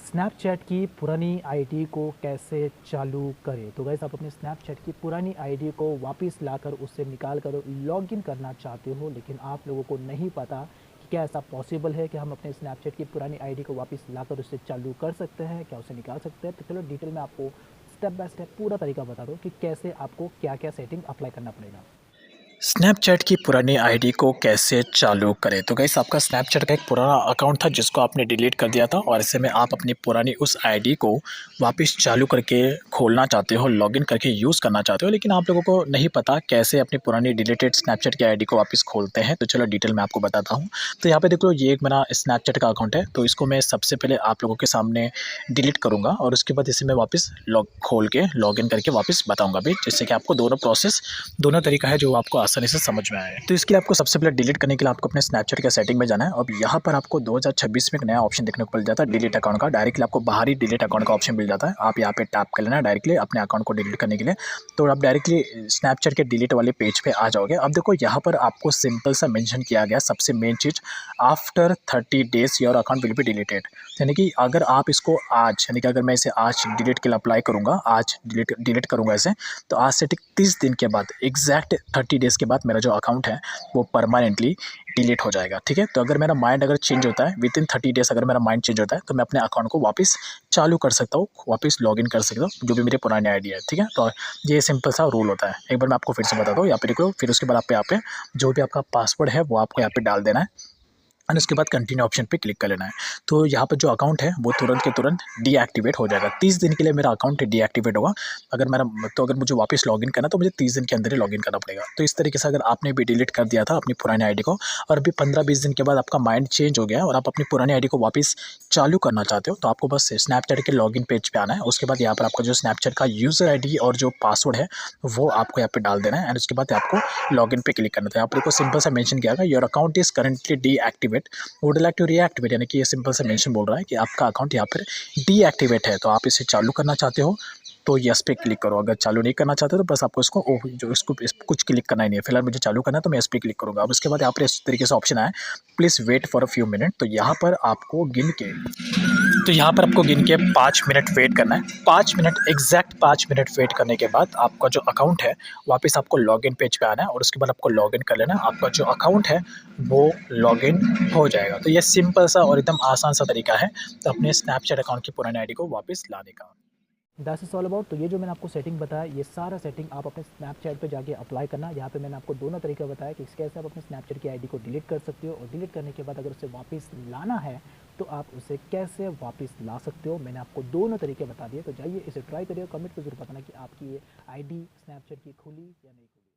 Snapchat की पुरानी ID को कैसे चालू करें। तो गाइस आप अपने स्नैपचैट की पुरानी आईडी को वापस लाकर उससे निकाल कर लॉगिन करना चाहते हो, लेकिन आप लोगों को नहीं पता कि क्या ऐसा पॉसिबल है कि हम अपने स्नैपचैट की पुरानी आईडी को वापस लाकर उससे चालू कर सकते हैं, क्या उसे निकाल सकते हैं। तो चलो डिटेल में आपको स्टेप बाय स्टेप पूरा तरीका बता दो कि कैसे आपको क्या क्या सेटिंग अप्लाई करना पड़ेगा। स्नैपचैट की पुरानी आईडी को कैसे चालू करें। तो गाइस आपका स्नैपचैट का एक पुराना अकाउंट था जिसको आपने डिलीट कर दिया था और ऐसे में आप अपनी पुरानी उस आईडी को वापस चालू करके खोलना चाहते हो, लॉगिन करके यूज़ करना चाहते हो, लेकिन आप लोगों को नहीं पता कैसे अपनी पुरानी डिलीटेड स्नैपचैट की आईडी को वापस खोलते हैं। तो चलो डिटेल में आपको बताता हूँ। तो यहाँ पे देखो, ये एक मेरा स्नैपचैट का अकाउंट है, तो इसको मैं सबसे पहले आप लोगों के सामने डिलीट करूँगा और उसके बाद इसे मैं वापस खोल के लॉगिन करके वापस बताऊँगा भी, जिससे कि आपको दोनों तरीका है जो आपको आसानी से समझ में आए। तो इसके लिए आपको सबसे पहले डिलीट करने के लिए आपको अपने स्नैपचैट के सेटिंग में जाना है। अब यहाँ पर आपको 2026 में एक नया ऑप्शन देखने को मिल जाता है डिलीट अकाउंट का। डायरेक्टली आपको बाहरी डिलीट अकाउंट का ऑप्शन मिल जाता है। आप यहाँ पे टैप कर लेना डायरेक्टली अपने अकाउंट को डिलीट करने के लिए। तो आप डायरेक्टली स्नैपचैट के डिलीट वाले पेज पे आ जाओगे। अब देखो, यहाँ पर आपको सिंपल सा मेंशन किया गया सबसे main cheese, after 30 days your account will be deleted. यानी कि अगर आप इसको आज, यानी कि अगर मैं इसे आज डिलीट के लिए अप्लाई करूँगा, आज डिलीट करूँगा इसे, तो आज से ठीक 30 दिन के बाद, एग्जैक्ट 30 डेज़ के बाद मेरा जो अकाउंट है वो परमानेंटली डिलीट हो जाएगा। ठीक है, तो अगर मेरा माइंड अगर चेंज होता है विद इन 30 डेज़, अगर मेरा माइंड चेंज होता है तो मैं अपने अकाउंट को वापस चालू कर सकता हूँ, वापस लॉगिन कर सकता हूँ, जो भी मेरे पुराने आईडी है। ठीक है, तो ये सिंपल सा रूल होता है। एक बार मैं आपको फिर से बताता हूँ। यहाँ पे देखो, फिर उसके बाद आप यहाँ पे जो भी आपका पासवर्ड है वो आपको यहाँ पे डाल देना है और उसके बाद कंटिन्यू ऑप्शन पे क्लिक कर लेना है। तो यहाँ पर जो अकाउंट है वो तुरंत के तुरंत डीएक्टिवेट हो जाएगा। 30 दिन के लिए मेरा अकाउंट डीएक्टिवेट होगा। अगर मुझे वापस लॉगिन करना तो मुझे 30 दिन के अंदर ही लॉगिन करना पड़ेगा। तो इस तरीके से अगर आपने भी डिलीट कर दिया था अपनी पुरानी आईडी को और अभी 15-20 दिन के बाद आपका माइंड चेंज हो गया और आप अपनी पुरानी आईडी को वापस चालू करना चाहते हो, तो आपको बस स्नैपचैट के लॉगिन पेज पे आना है। उसके बाद यहाँ पर आपका जो स्नैपचैट का यूज़र आईडी और जो पासवर्ड है वो आपको यहाँ पे डाल देना है एंड उसके बाद आपको लॉगिन पे क्लिक करना था। यहाँ पर देखो सिंपल सा मेंशन किया गया, your account is currently deactivate, would like to reactivate. यानी कि ये सिंपल सा मेंशन बोल रहा है कि आपका अकाउंट यहाँ पर डीएक्टिवेट है, तो आप इसे चालू करना चाहते हो तो यस पे क्लिक करो। अगर चालू नहीं करना चाहते तो बस आपको इसको कुछ क्लिक करना ही नहीं है। फिलहाल मुझे चालू करना है तो मैं यस पे क्लिक करूँगा। अब उसके बाद यहाँ पर इस तरीके से ऑप्शन आया, please wait for a few minute. तो यहाँ पर आपको गिन के 5 मिनट वेट करना है। 5 मिनट, एग्जैक्ट 5 मिनट वेट करने के बाद आपका जो अकाउंट है वापस आपको लॉगिन पेज पे आना है और उसके बाद आपको लॉगिन कर लेना है। आपका जो अकाउंट है वो लॉगिन हो जाएगा। तो ये सिंपल सा और एकदम आसान सा तरीका है तो अपने स्नैपचैट अकाउंट की पुरानी आईडी को वापस लाने का। That's is all about. तो ये जो मैंने आपको सेटिंग बताया, ये सारा सेटिंग आप अपने स्नैपचैट पे जाके अप्लाई करना। यहाँ पे मैंने आपको दोनों तरीका बताया कि कैसे आप अपने स्नैपचैट की आईडी को डिलीट कर सकते हो और डिलीट करने के बाद अगर उसे वापस लाना है तो आप उसे कैसे वापस ला सकते हो। मैंने आपको दोनों तरीके बता दिए, तो जाइए इसे ट्राई करिए। कमेंट पे जरूर बताना कि आपकी ये आईडी स्नैपचैट की खुली या नहीं खुली।